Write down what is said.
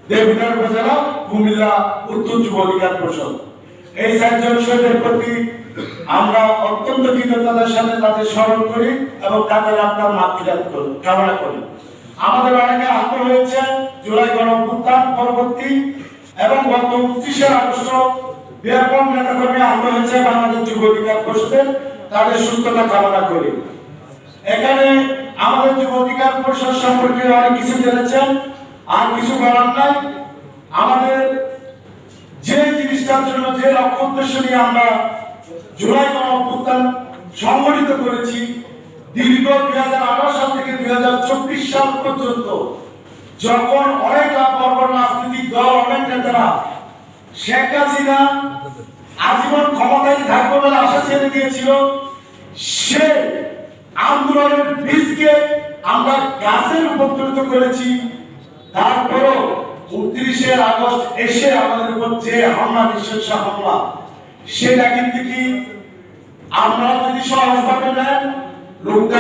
দেবদার উপজেলা কুমিল্লা উত্তর যুব অধিকার পরিষদ। এই চারজন শহীদের প্রতি আমরা অত্যন্ত কৃতজ্ঞতার সাথে তাদের স্মরণ করি এবং তাদের আত্মার মাগফিরাত কামনা করি। আমাদের অনেকে আহত হয়েছে জুলাই গণঅভ্যুত্থান পরবর্তী এবং গত 29শে আগস্ট ব্যাপক নেতাকর্মী আহত হয়েছে বাংলাদেশ যুব অধিকার পরিষদের, তাদের সুস্থতা কামনা করি। এখানে আমাদের যুব অধিকার পরিষদ সম্পর্কে অনেক কিছু জেনেছেন, আর কিছু বলার নাই। আমাদের যে জিনিসটার জন্য যে লক্ষ্য উদ্দেশ্য নিয়ে আমরা জুলাই গণঅভ্যুত্থান সংগঠিত করেছি, দীর্ঘ 2018 সাল থেকে 2024 সাল পর্যন্ত যখন অনেক বড় রাজনৈতিক দল, অনেক নেতারা শেখ হাসিনা আজীবন ক্ষমতায় থাকবে বলে আশা ছেড়ে দিয়েছিল, সে আন্দোলনের বীজকে আমরা গাছে রূপান্তরিত করেছি। তারপরও 29শে আগস্ট এসে আমাদের উপর যে হামলা, নৃশংস হামলা, সেটা কিন্তু কি আমরা যদি সহজভাবে নেন লোকটা